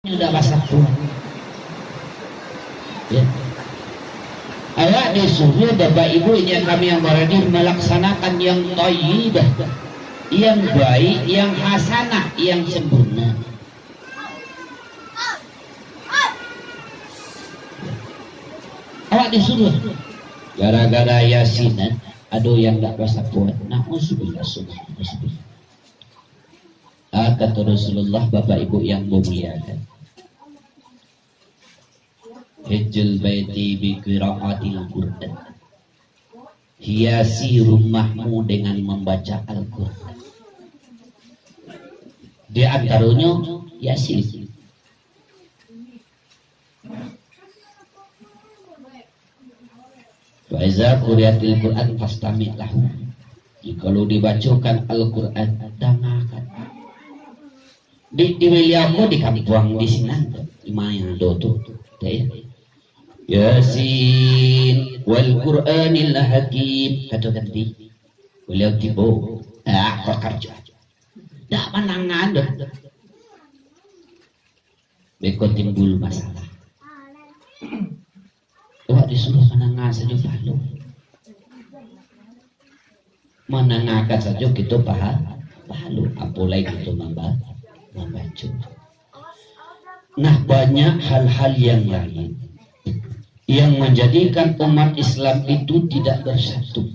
Sudah basah tua. Ya. Awak disuruh Bapak Ibu yang kami yang berhadir melaksanakan yang thayyibah, yang baik, yang hasanah, yang sempurna. Awak disuruh gara-gara yasinan ada yang gak basah puat. Na'udzubillah. Kata Rasulullah, Bapak Ibu yang memuliakan, hijjul baiti bi qiraatil Qur'an, hiasi rumahmu dengan membaca Al-Qur'an. Di antaranya Yasin. Wa iza quriyatil Qur'an fastami' lahu. Kalau dibacakan Al-Qur'an, dengarkan. Di wilayahku di kampung di sini lumayan doto ya. Yasin wal Qur'anil Hakim kata ganti beliau tibo kok kerja dak manangan dah beko timbul masalah. Wah disuruh manangan saja palu manangan saja gitu palu apalagi gitu membaca. Nah, banyak hal-hal yang lain yang menjadikan umat Islam itu tidak bersatu.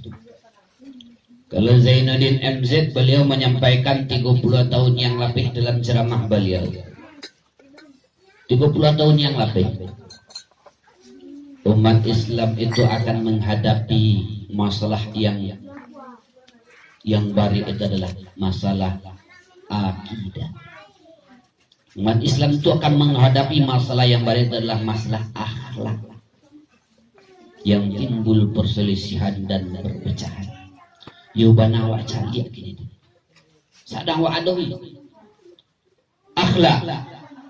Kalau Zainuddin MZ, beliau menyampaikan 30 tahun yang lebih dalam ceramah beliau. 30 tahun yang lebih umat Islam itu akan menghadapi masalah yang baru, itu adalah masalah akidah. Umat Islam itu akan menghadapi masalah yang baru, adalah masalah akhlak yang timbul perselisihan dan perpecahan. Yubana wa cari gini. Sadang wa adoi. Akhlak.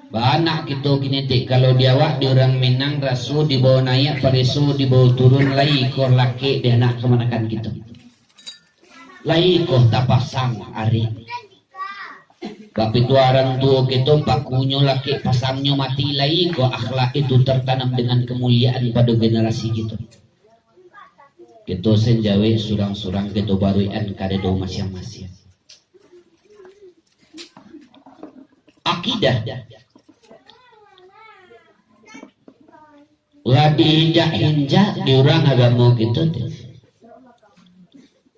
Banak gitu gini tik kalau diawak di orang Minang rasu dibawa naik parisu dibawa turun lai kor laki dia nak kemanakan gitu. Lai kor tapasang ari. Tapi itu orang tua kita pakunya laki pasangnya mati lagi kok akhlak itu tertanam dengan kemuliaan pada generasi gitu. Kita senjawe surang-surang kita baruan karedo masing-masing. Akidah. Ladi injak di orang agama kita.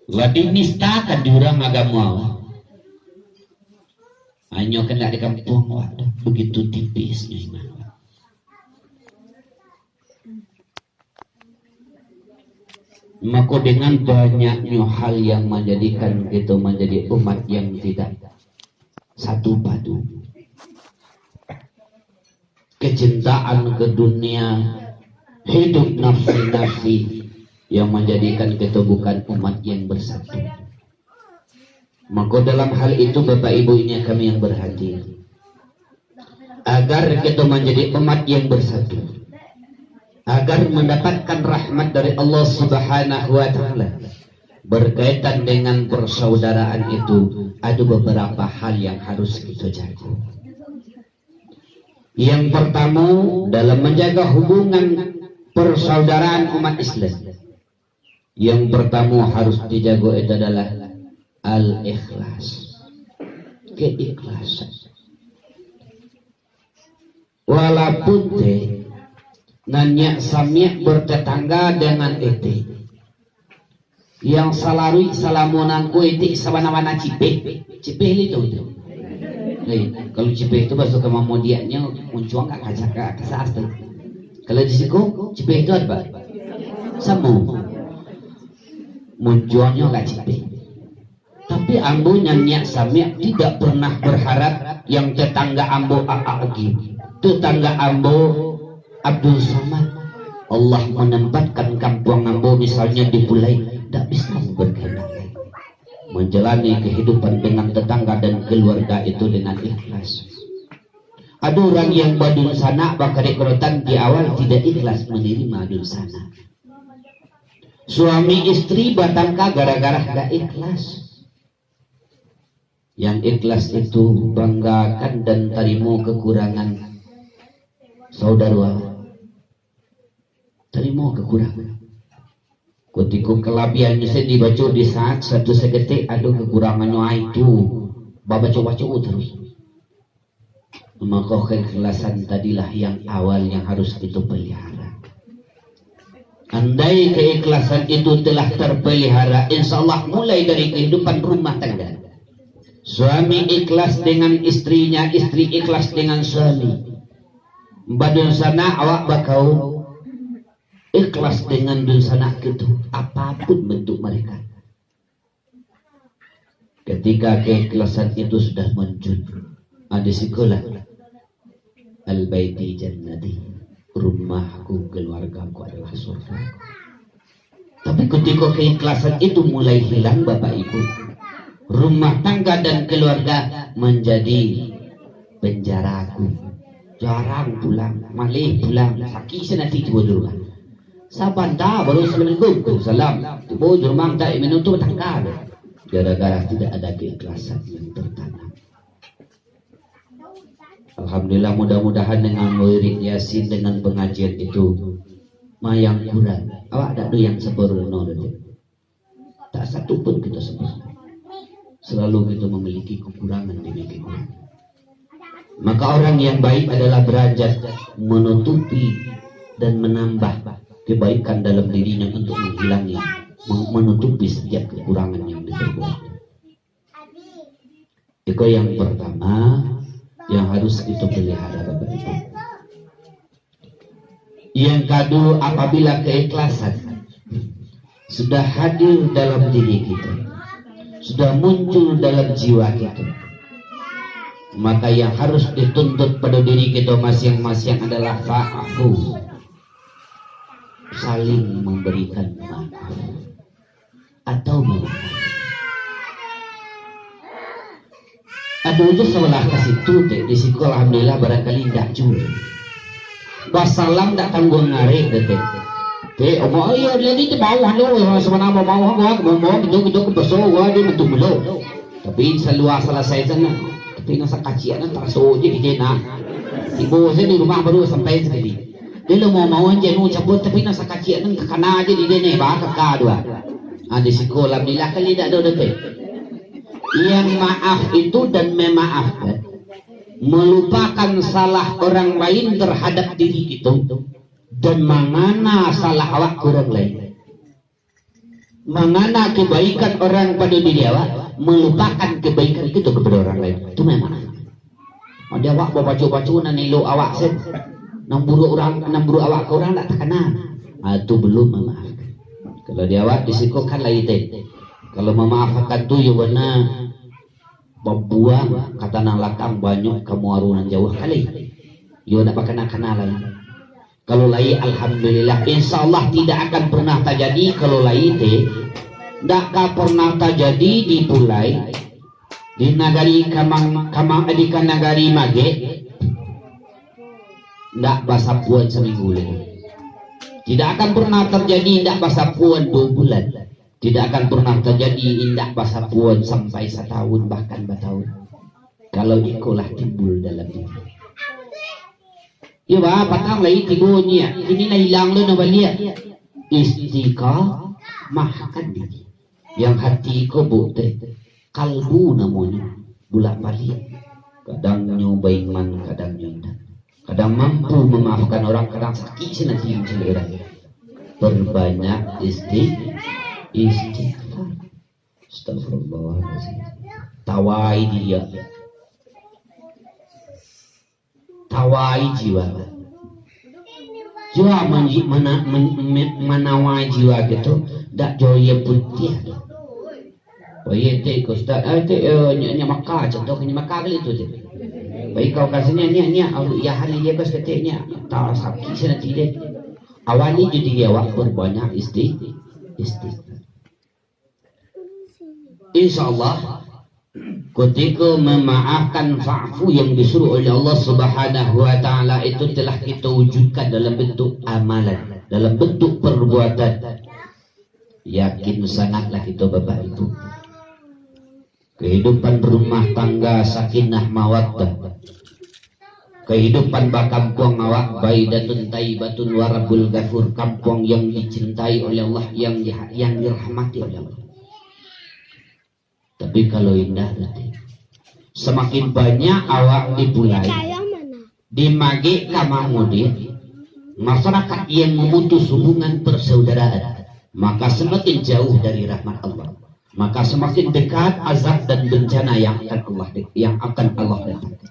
Ladi nistakan di orang agama. Hanya kena di kampung, waduh, begitu tipisnya iman. Maka dengan banyaknya hal yang menjadikan kita menjadi umat yang tidak satu padu. Kecintaan ke dunia, hidup nafsi-nafsi yang menjadikan kita bukan umat yang bersatu. Maka dalam hal itu Bapak Ibu ini kami yang berhadir agar kita menjadi umat yang bersatu, agar mendapatkan rahmat dari Allah Subhanahu wa Ta'ala. Berkaitan dengan persaudaraan itu ada beberapa hal yang harus kita jaga. Yang pertama, dalam menjaga hubungan persaudaraan umat Islam, yang pertama harus dijaga itu adalah al-ikhlas, keikhlasan. Walaupun nanya samia bertetangga dengan ete yang salarui salamunanku ete sabana-mana cipeh itu. Kalau cipeh itu masuk ke mamodiaknya muncul nggak kacak ke saat. Kalau di siku cipeh itu apa? Samu munculnya nggak cipeh. Tapi ambo nyanyi samia tidak pernah berharap yang tetangga ambo A'agi, tetangga ambo Abdul Samad. Allah menempatkan kampung ambo misalnya di Bulai, tidak bisa berkehendak menjalani kehidupan dengan tetangga dan keluarga itu dengan ikhlas. Ada orang yang badun sana bakal kerotan di awal tidak ikhlas menerima dun sana. Suami istri batangka gara-gara gak ikhlas. Yang ikhlas itu banggakan dan terima kekurangan saudara terima kekurangan. Ketika kelabiannya saya dibaca di saat satu seketik ada kekurangannya itu baca-baca terus. Maka keikhlasan tadilah yang awal yang harus kita pelihara. Andai keikhlasan itu telah terpelihara, insya Allah mulai dari kehidupan rumah tangga. Suami ikhlas dengan istrinya, istri ikhlas dengan suami. Badun sana awak bakau ikhlas dengan dulsana itu, apapun bentuk mereka. Ketika keikhlasan itu sudah muncul, ada sekolah al-baiti jannati, rumahku, keluargaku adalah surga. Tapi ketika keikhlasan itu mulai hilang Bapak Ibu, rumah tangga dan keluarga menjadi penjaraku. Jarang pulang, malih pulang, sakit senati tiba di rumah. Saban dah baru Assalamualaikum, salam. Tiba di rumah tak menutup tangga. Gara-gara tidak ada keikhlasan yang tertanam. Alhamdulillah, mudah-mudahan dengan wirid Yasin, dengan pengajian itu mayang kurang. Awak ada yang sempurna, tak satu pun kita sempurna. Selalu kita memiliki kekurangan demi kekurangan. Maka orang yang baik adalah beranjak menutupi dan menambah kebaikan dalam dirinya untuk menghilangi, menutupi setiap kekurangan yang diperbuat. Itu yang pertama yang harus kita pelihara Bapak Ibu. Yang kedua, apabila keikhlasan sudah hadir dalam diri kita, sudah muncul dalam jiwa kita, maka yang harus dituntut pada diri kita masing-masing adalah fa'fu, saling memberikan maaf atau memaafkan. Aduh aja sebelah kasih tu di sekolah alhamdulillah barangkali tidak curi. Basalam tak tanggung ngarik deh. Omong iya dia ni bawah lo, sebenarnya bawah gua gitu ke besar gua dia bentuk belo. Tapi seluar selesai sana. Tapi nasa kacian tak so je di nak. Ibu saya di rumah baru sampai sekali. Dia lo mau aja nu cabut tapi nasa kacian ke kana aja di dia ni bah kakak dua. Di sekolah alhamdulillah kali tak ada deh. Yang maaf itu dan memaafkan, melupakan salah orang lain terhadap diri kita dan mengana salah awak orang lain, mengana kebaikan orang pada diri awak, melupakan kebaikan kita kepada orang lain. Itu memang dia awak baca-baca nanilo awak sen namburu awak ke orang tak kenal, itu belum memaafkan. Kalau dia awak disikokan lain teh. Kalau memaafkan tu ya benar membuang kata nang lakang banyak kamu arunan jauh kali. Yo nak pakai kenalan. Kalau lain alhamdulillah insyaallah tidak akan pernah terjadi. Kalau lain teh tak pernah terjadi di Pulai di nagari kamang di nagari Mage. Tak basa puan seminggu lagi. Tidak akan pernah terjadi tak basa puan 2 bulan. Tidak akan pernah terjadi indah basa puan sampai setahun bahkan bertahun. Kalau ikolah timbul dalam diri. Ya bah, patang lagi timbulnya. Ini lah hilang lo nak balik. Istiqamahkan diri. Yang hati ko bukti. Kalbu namanya. Bulak balik. Kadang nyobain man, kadang nyobain. Kadang mampu memaafkan orang, kadang sakit sih nanti yang selera. Berbanyak istighfar. Astagfirullahaladzim. Tawai dia, tawai jiwa. Jiwa menawai jiwa gitu. Tak joya putih. Baik teh Ustaz, nya Makkah contohnya Makkah kali itu teh. Baik kau kasihnya nya ya hari dia kas keteknya tak sakit nanti deh. Awalnya jadi awak berbanyak istighfar. InsyaAllah ketika memaafkan fa'fu yang disuruh oleh Allah Subhanahu wa ta'ala itu telah kita wujudkan dalam bentuk amalan, dalam bentuk perbuatan. Yakin sangatlah kita Bapak Ibu, kehidupan rumah tangga sakinah mawaddah kehidupan bakampung awak baidatun taibatun warabul ghafur, kampung yang dicintai oleh Allah, yang dirahmati oleh Allah. Tapi kalau indah nanti semakin banyak awak dipulai di magi kamamudin masyarakat yang memutus hubungan persaudaraan, maka semakin jauh dari rahmat Allah, maka semakin dekat azab dan bencana yang akan Allah datangkan.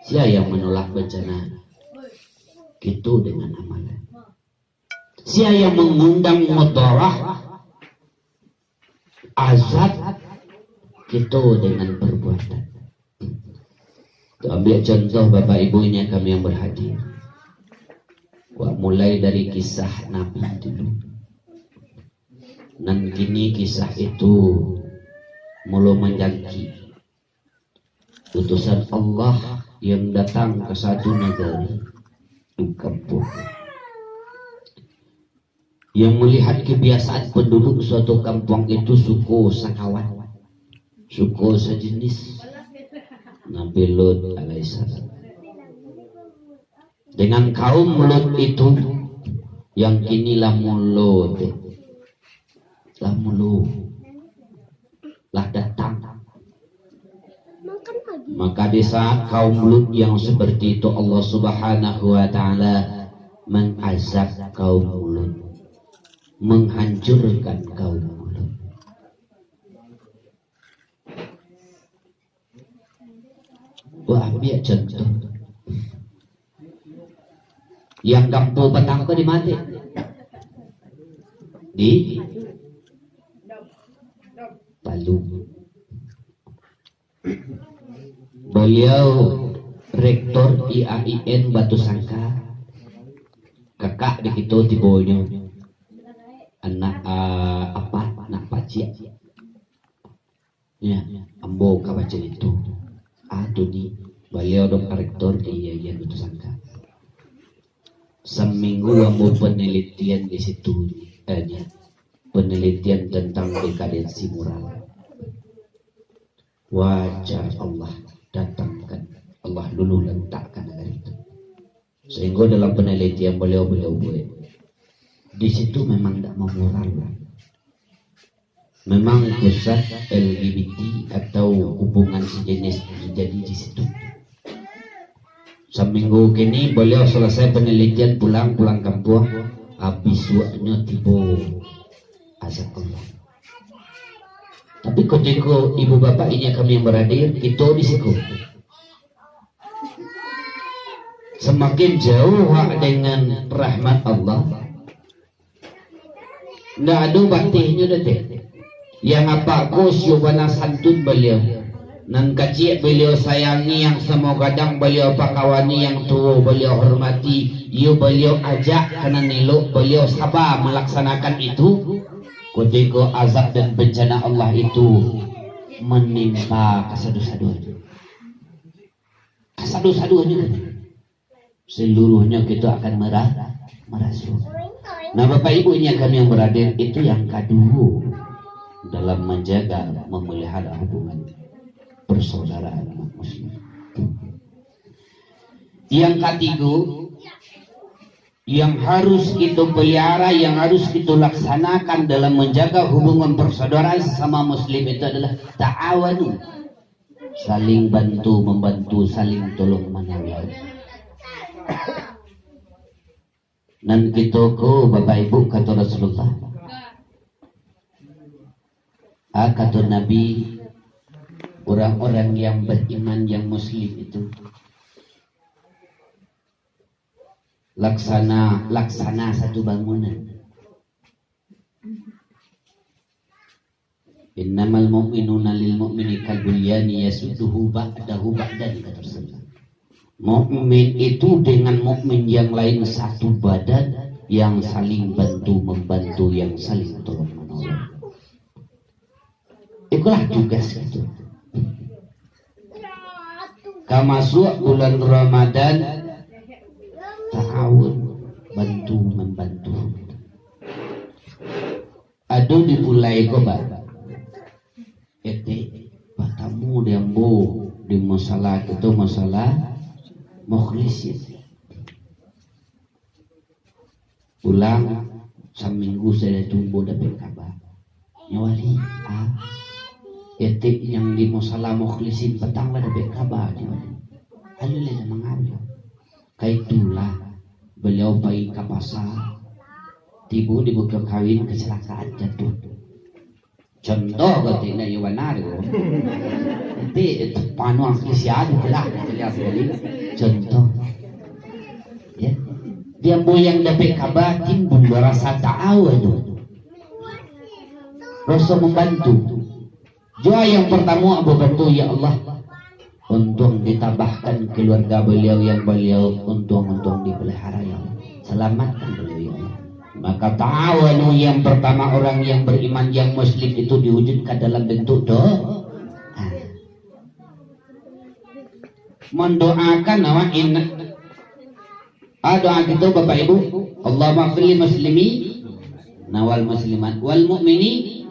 Siapa yang menolak bencana? Itu dengan amalan. Siapa yang mengundang mudarat azab? Itu dengan perbuatan. Ambil contoh bapak ibunya kami yang berhadir. Mulai dari kisah Nabi dulu. Dan kini kisah itu mulai menjangkit utusan Allah yang datang ke satu negara di kampung, yang melihat kebiasaan penduduk suatu kampung itu suku sekawan, suku sejenis. Nabi Lut alaihissalam dengan kaum Lut itu yang kini lamulu lah datang. Maka di saat kaum Lut yang seperti itu Allah subhanahu wa ta'ala mengazab kaum Lut, menghancurkan kaum Lut. Wah, biar contoh yang kampung petang itu di mati di Palu. Beliau rektor IAIN Batu Sangka, kakak di situ tibonya anak anak pacik ya ambo kabaca itu di beliau dokter rektor di IAIN Batu Sangka. Seminggu ambo penelitian di situ, penelitian tentang dekadensi moral. Wajar Allah datangkan, Allah dulu letakkan dari itu, sehingga dalam penelitian beliau buat di situ memang tidak mau moral, memang pusat LGBT atau hubungan sejenis terjadi di situ. Seminggu kini beliau selesai penelitian pulang kampung, habis waktunya tiba azab Allah. Tapi ketika ibu bapak ini kami yang berhadir, itu di situ semakin jauh dengan rahmat Allah. Nggak ada batihnya deh. Yang apa kos yubana santun beliau, nan kecil beliau sayangi, yang semua kadang beliau pakawani, yang tua beliau hormati, beliau ajak karena niluk, beliau sabar melaksanakan itu. Ketika azab dan bencana Allah itu menimpa kesadu-saduanya, seluruhnya kita akan merasuk. Nah bapak ibunya kami yang berada itu yang kedua dalam menjaga memelihara hubungan persaudaraan umat muslim. Yang ketiga yang harus kita pelihara, yang harus kita laksanakan dalam menjaga hubungan persaudaraan sesama muslim itu adalah ta'awanu, saling bantu membantu, saling tolong menolong. Dan kita ko bapak ibu kata Rasulullah, kata Nabi, orang-orang yang beriman yang muslim itu laksana satu bangunan. Innamal mu'minuna lil mu'mini kal bunyani yasudduhu ba'dahu ba'dan, kata Rasulullah. Mukmin itu dengan mukmin yang lain satu badan, yang saling bantu membantu, yang saling tolong menolong. Itulah tugas itu. Kamasuk bulan Ramadan, ta'awun, bantu membantu. Aduh dimulai kok Pak. Ete, Pak tamu dembo di musalah itu masalah mukhlisin. Pulang seminggu saya tunggu dapat kabar. Nyawali, etik yang di musalah mukhlisin petang lah dapat kabar nyawali. Alulai dah mengambil. Kaitulah beliau pergi ke pasar. Tiba di buka kawin kecelakaan jatuh. Contoh katanya Yohanar itu panu angkisian itulah lihat sekali contoh ya dia yang dapat kabar timbul rasa ta'awun rasa membantu doa yang pertama Abu bantu ya Allah untung ditambahkan keluarga beliau yang beliau untung dipelihara ya Allah selamatkan beliau ya Allah. Maka ta'awanu yang pertama orang yang beriman yang muslim itu diwujudkan dalam bentuk doa. Mendoakan nama doa kita Bapak Ibu, Allahumma fili muslimi nawal muslimat wal mu'mini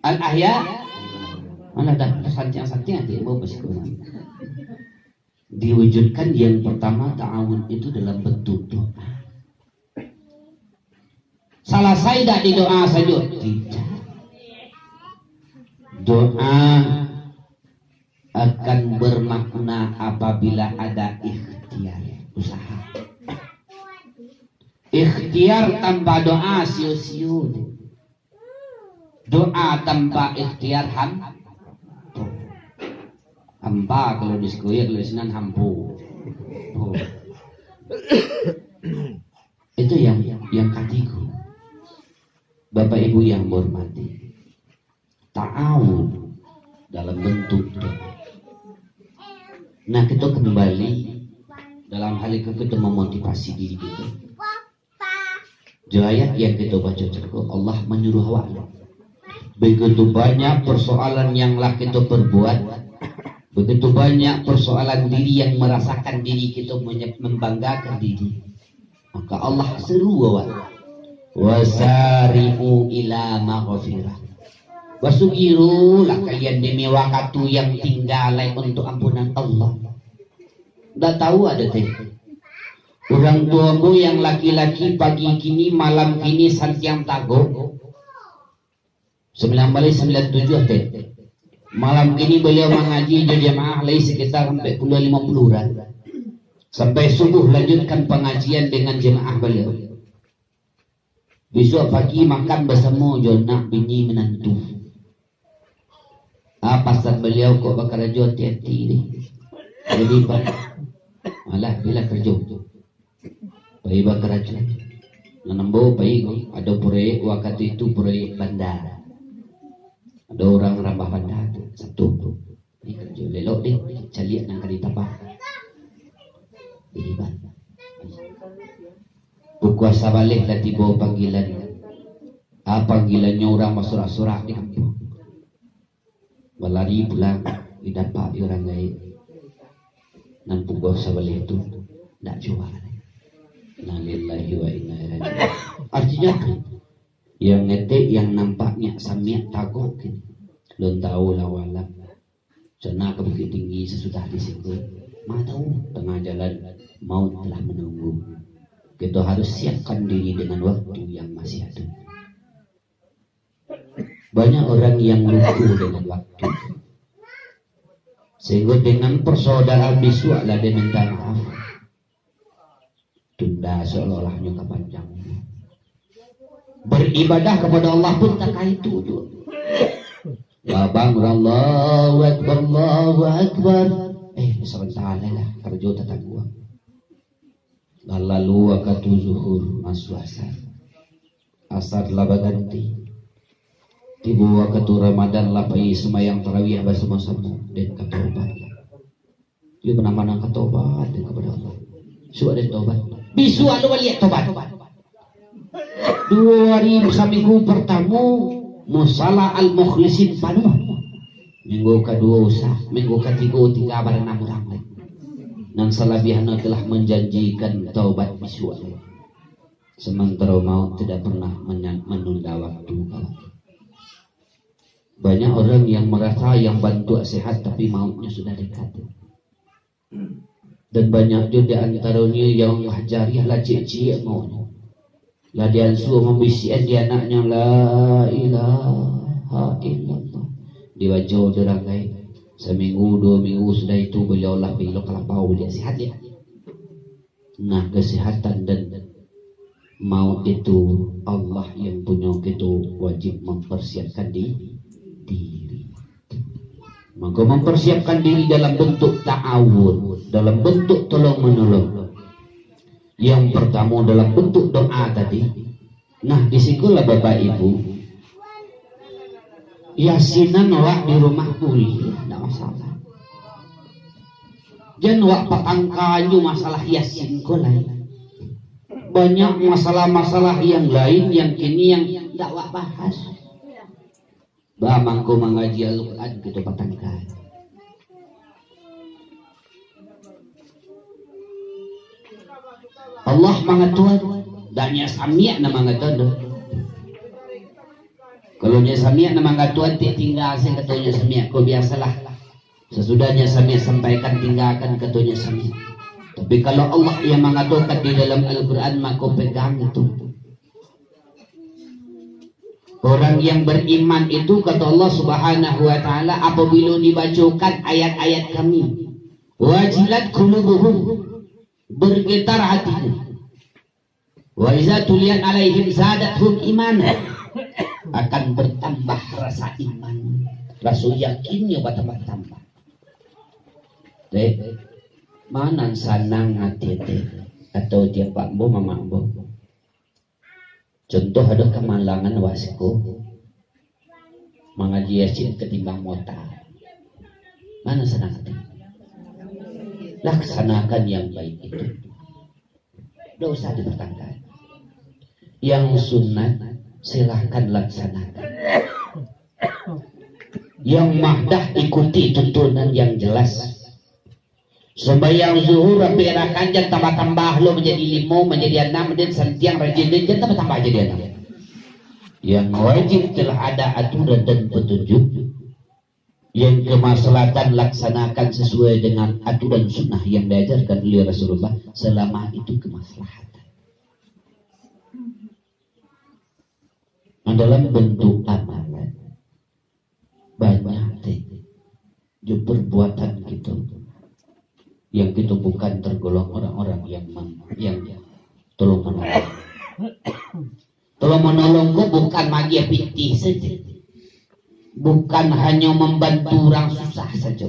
al ahya. Mana dah santiang mau bersekutu. Diwujudkan yang pertama ta'awun itu dalam bentuk doa. Salah saya tidak di doa saja. Tidak. Doa akan bermakna apabila ada ikhtiar, usaha. Ikhtiar tanpa doa sia-sia. Doa tanpa ikhtiar hampa kalau diskusi kalau sinan hampu. Itu yang ketiga. Bapak Ibu yang berhormati, ta'awun dalam bentuk doa. Nah kita kembali dalam hal itu kita memotivasi diri kita. Ayat yang kita baca cerita Allah menyuruh wa'ala. Begitu banyak persoalan yang lah kita perbuat, begitu banyak persoalan diri yang merasakan diri kita membanggakan diri. Maka Allah seru wa'ala. Wasari'u ila maghfirah. Wasugirulah kalian demi waktu yang tinggal untuk ampunan Allah. Dah tahu ada teh. Orang tuamu yang laki-laki pagi kini malam kini santiang tago 1997 teh. Malam kini beliau mengaji di jemaah lain sekitar sampai 50 orang. Sampai subuh lanjutkan pengajian dengan jemaah beliau. Besok pagi makan bersama jonak bini menantu. Pasal beliau kok bakal kerja hati-hati ni. Jadi malah bila kerja. Bayi bakal kerja. Nanambo bayi ada proyek waktu itu proyek bandar. Ada orang rambah bandar tu satu tu. Ni kerja lelok deh calian nang kali tapah. Hebat. Berkuasa balik lah tiba panggilan. Panggilannya orang bersorak-sorak di kampung. Berlari pulang didapat orang lain. Dan berkuasa balik itu tak jual. Innalillahi wa inna ilaihi raji'un. Artinya yang ngetik yang nampaknya samiak tagok belum tahu lah wala. Cana ke Bukit Tinggi sesudah disebut. Mana tahu tengah jalan maut telah menunggu. Kita harus siapkan diri dengan waktu yang masih ada. Banyak orang yang lupa dengan waktu. Sehingga dengan persaudaraan biswa lah dia minta maaf. Tunda seolah-olah nyuka panjang. Beribadah kepada Allah pun tak kaitu tu. Babang Allahu Akbar Allahu Akbar. Sebentar lah kerja tetap gua. Lalu waktu zuhur masuk asar lah berganti. Tiba waktu Ramadan lah pergi semayang tarawih bersama-sama dan ketobat. Dia benar-benar ketobat kepada Allah. Suat dan tobat. Bisu alu lihat tobat. 2 hari seminggu pertama musalah al-mukhlisin penuh. Minggu kedua usah, minggu ketiga tinggal barang 6 orang lagi. Dan salabihana telah menjanjikan taubat bisu. Sementara maut tidak pernah menunda waktu. Banyak orang yang merasa yang bantu sehat tapi mautnya sudah dekat. Dan banyak juga antaranya yang hajariah lah cik-cik maunya. Lah dia suruh membisikan dia anaknya la ilaha illallah. Diwajah orang lain. Seminggu, 2 minggu sudah itu beliau lah beliau kelapau dia sehat dia. Nah kesehatan dan maut itu Allah yang punya, itu wajib mempersiapkan diri. Maka mempersiapkan diri dalam bentuk ta'awun, dalam bentuk tolong menolong. Yang pertama dalam bentuk doa tadi. Nah disitulah Bapak Ibu, yasinan wak di rumah boleh, tidak masalah. Jangan wak patangkanyu masalah yasin ko lain. Banyak masalah-masalah yang lain yang kini yang tidak wak bahas. Bamangko mengaji Al-Quran gitu patangkan. Allah mengatuan danya samia nama ngatuan. Kalau nya samia nama ngatuan tinggal saya katanya samia ko biasalah. Sesudahnya samia sampaikan tinggalkan katanya samia. Tapi kalau Allah yang mengatakan di dalam Al-Quran maka pegang itu. Orang yang beriman itu kata Allah Subhanahu wa taala apabila dibacakan ayat-ayat kami wajilat qulubuhum, bergetar hatinya. Wa iza tuliyat alaihim zadathum imanan, akan bertambah rasa iman, rasa yakinnya bertambah-tambah. Mana sanang hati atau dia Pak Bo Mama Bo. Contoh ada kemalangan wasku mengaji yasin ketimbang mota. Mana senang hati? Laksanakan yang baik itu. Tidak usah dipertangkap. Yang sunat silahkan laksanakan. Yang mahdah ikuti tuntunan yang jelas. Sembahyang zuhur sampai rakanjan tambah-tambah lo menjadi 5, menjadi 6, menjadi sentiang rajin dan tambah-tambah jadi 6. Yang wajib telah ada aturan dan petunjuk. Yang kemaslahatan laksanakan sesuai dengan aturan sunnah yang diajarkan oleh Rasulullah selama itu kemaslahatan. Dalam bentuk amalan banyak perbuatan gitu. Yang itu bukan tergolong orang-orang yang tolong menolong. Tolong menolong itu bukan magia fikih saja, bukan hanya membantu orang susah saja,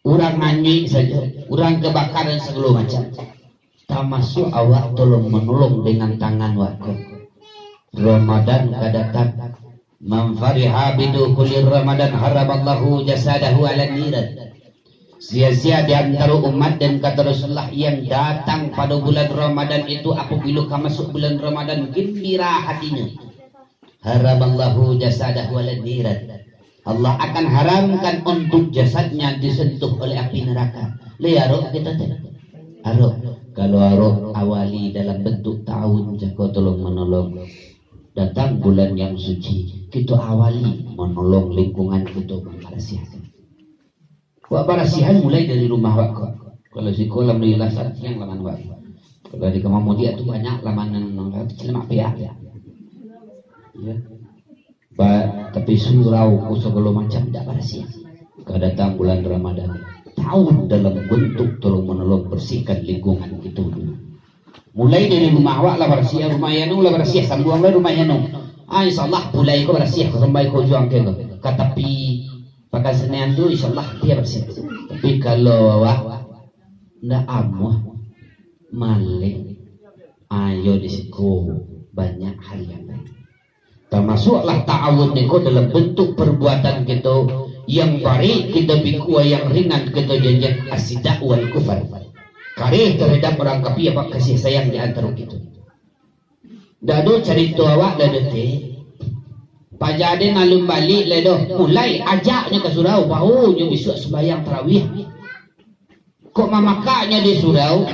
orang nyanyi saja, orang kebakaran segala macam. Termasuk awak tolong menolong dengan tangan waktu. Ramadan kadatang, man fariha bidukhuli Ramadan haraballahu jasadahu ala niran. Sia-sia di antara umat dan kata Rasulullah yang datang pada bulan Ramadan itu apabila masuk bulan Ramadan gembira hatinya. Haraballahu jasadahu ala niran. Allah akan haramkan untuk jasadnya disentuh oleh api neraka. Lihat kita arok. Kalau arok awali dalam bentuk ta'awun jaga tolong menolong. Datang bulan yang suci, kita awali menolong lingkungan kita mempersiapkan. Wak barasihan mulai dari rumah wak. Kalau si kolam di lasar yang laman wak. Kalau di kamar dia tu banyak lamanan celemak pihak ya. Tapi surau segala macam tidak barasihan. Kalau datang bulan Ramadan, tahun dalam bentuk tolong menolong bersihkan lingkungan itu dulu. Mulai dari rumah wak lah barasihan, rumah yanu lah barasihan, sambung lah rumah yanu. Insyaallah mulai ko barasihan, sampai ko juang ke ko. Katapi pakai Senin tu insyaallah dia bersih. Tapi kalau awak ndak amuh malik, ayo disiko banyak hal yang lain. Termasuklah ta'awun niko dalam bentuk perbuatan kita yang baik kita bikua yang ringan kita janjian asidah wal kufar. Karih terhadap orang kafir apa kasih sayang di antara kita. Dado cerita awak dado teh. Pajade ngalum balik ledoh mulai ajaknya ke surau baunya besok sembahyang tarawih. Kok mamakanya di surau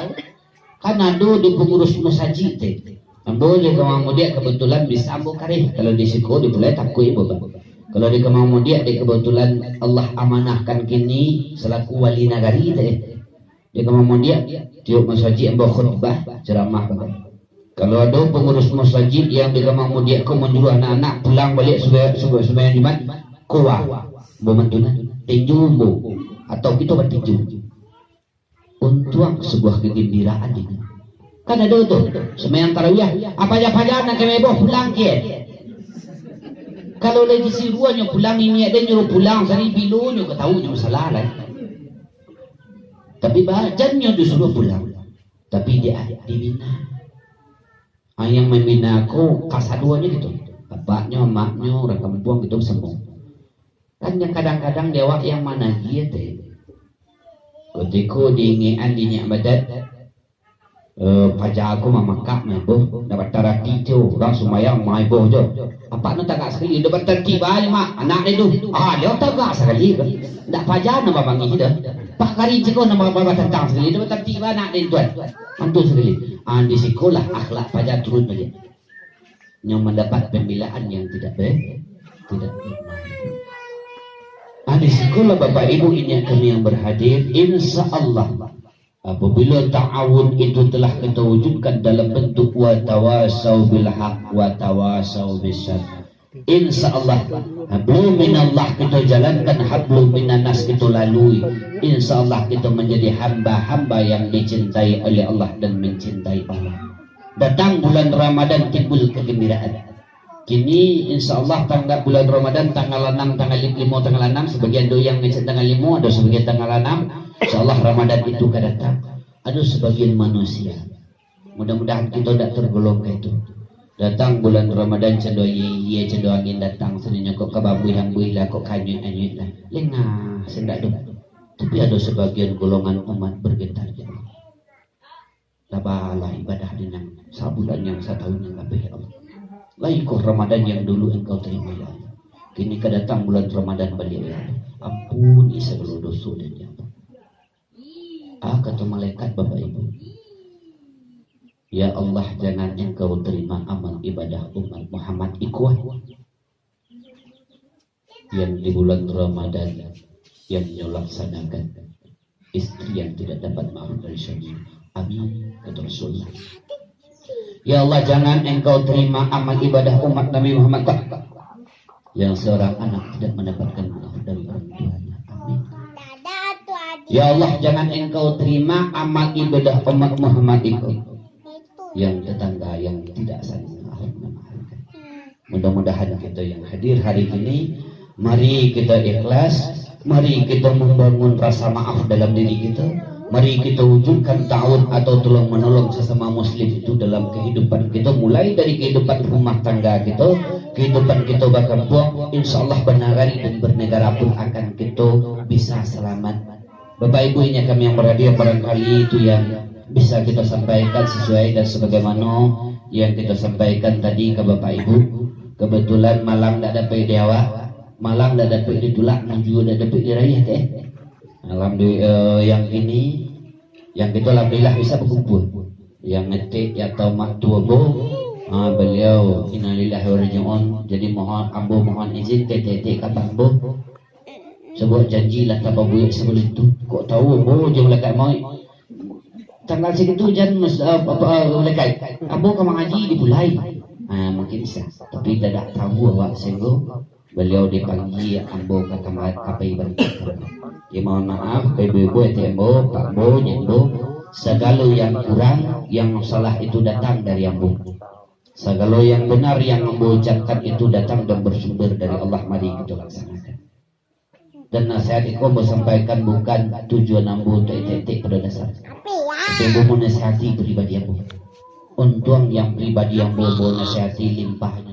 kan ado di pengurus masjid teh. Boleh kalau dia kebetulan bisa ambo kareh kalau di siko di mulai takui bapak. Kalau di kemau dia kebetulan Allah amanahkan kini selaku wali nagari teh. Di kemau dia tiup masjid ambo khutbah ceramah. Kalau ada pengurus masjid yang di kemau dia ko menyuruh anak-anak pulang balik sembahyang Jumat, kuah memantuna tinju atau kita bertinju. Untuk sebuah kegembiraan ini. Kan ada tuh sembahyang tarawih apa aja nak kemebo pulang ke. Kalau lagi si ruanya pulang ini ada nyuruh pulang sari bilunya ketahunya masalah lah. Tapi bajannya disuruh pulang. Tapi dia dibina. Yang membina aku kasaduanya gitu. Bapaknya, emaknya, orang kampung gitu semua. Kan yang kadang-kadang dewa yang mana dia teh. Ketika diingian dinyak badat. Pajak aku memakak meboh dapat terati tu orang sumayang maiboh je apa nak tagak sekali dapat terti balik mak anak itu dia tagak sekali tak pajak nama bangi dah pak kari ciko nama bapa tentang sekali dapat terti anak itu tuan mantu sekali di sekolah akhlak pajak turun saja yang mendapat pembelaan yang tidak baik tidak di sekolah bapak ibu ini kami yang berhadir insya Allah apabila ta'awun itu telah kita wujudkan dalam bentuk wa tawasau bil haq wa tawasau bis sabr. Insyaallah hablum minallah kita jalankan, hablum minannas kita lalui. Insyaallah kita menjadi hamba-hamba yang dicintai oleh Allah dan mencintai Allah. Datang bulan Ramadan timbul kegembiraan. Kini insyaallah tanggal bulan Ramadan tanggal 6, tanggal 5, tanggal 6 sebagian doyang ngecek tanggal 5 ada sebagian tanggal 6. InsyaAllah Ramadan itu akan datang. Ada sebagian manusia mudah-mudahan kita tidak tergolong ke itu. Datang bulan Ramadan cendoh ye cendoh angin datang seninya kok kababu yang buih lah kok kanyut lah lengah sendak dong. Tapi ada sebagian golongan umat bergetar ya Allah. Labalah ibadah dengan sabulan yang setahun yang lebih ya Allah. Laiku Ramadan yang dulu engkau terima ya Allah. Kini kedatang bulan Ramadan balik ya Allah. Ampuni segala dosa dan ya Allah. Kata malaikat bapak ibu, ya Allah jangan engkau terima amal ibadah umat Muhammad ikhwah yang di bulan Ramadan yang melaksanakan istri yang tidak dapat maaf dari suami. Amin kata Rasulullah. Ya Allah jangan engkau terima amal ibadah umat Nabi Muhammad yang seorang anak tidak mendapatkan maaf dari orang tuanya. Amin. Ya Allah jangan engkau terima amal ibadah umat Muhammad itu yang tetangga yang tidak saling memaafkan. Mudah-mudahan kita yang hadir hari ini mari kita ikhlas, mari kita membangun rasa maaf dalam diri kita, mari kita wujudkan ta'awun atau tolong menolong sesama muslim itu dalam kehidupan kita, mulai dari kehidupan rumah tangga kita, kehidupan kita berkampung, insyaallah bernagari dan bernegara pun akan kita bisa selamat. Bapak ibu ini kami yang berhadir barangkali itu yang bisa kita sampaikan sesuai dan sebagaimana yang kita sampaikan tadi ke bapak ibu. Kebetulan Malang tidak dapat diawak, Malang tidak dapat ditulak, juga tidak dapat diraih teh. Alhamdulillah yang ini yang kita alhamdulillah bisa berkumpul. Yang ngetik atau mak tua beliau innalillahi wa rajiun. Jadi mohon ambo mohon izin tetek kata ambo sebuah janji lah tanpa buyuk sebelum itu. Kok tahu boh je melekat mau tanggal segitu jan melekat ambo ke mengaji dimulai mungkin bisa tapi tidak tahu awak sehingga beliau dipanggil ambo ke tempat KPI berikut. Ya mohon maaf ibu-ibu tembo pak bo nyendo segala yang kurang yang salah itu datang dari ambo, segala yang benar yang ambo ucapkan itu datang dan bersumber dari Allah. Mari kita laksanakan. Dan nasihat itu mau sampaikan bukan tujuan ambo untuk etik pada dasar. Ambo mau nasihati pribadi ambo. Untung yang pribadi ambo mau nasihati limpahnya.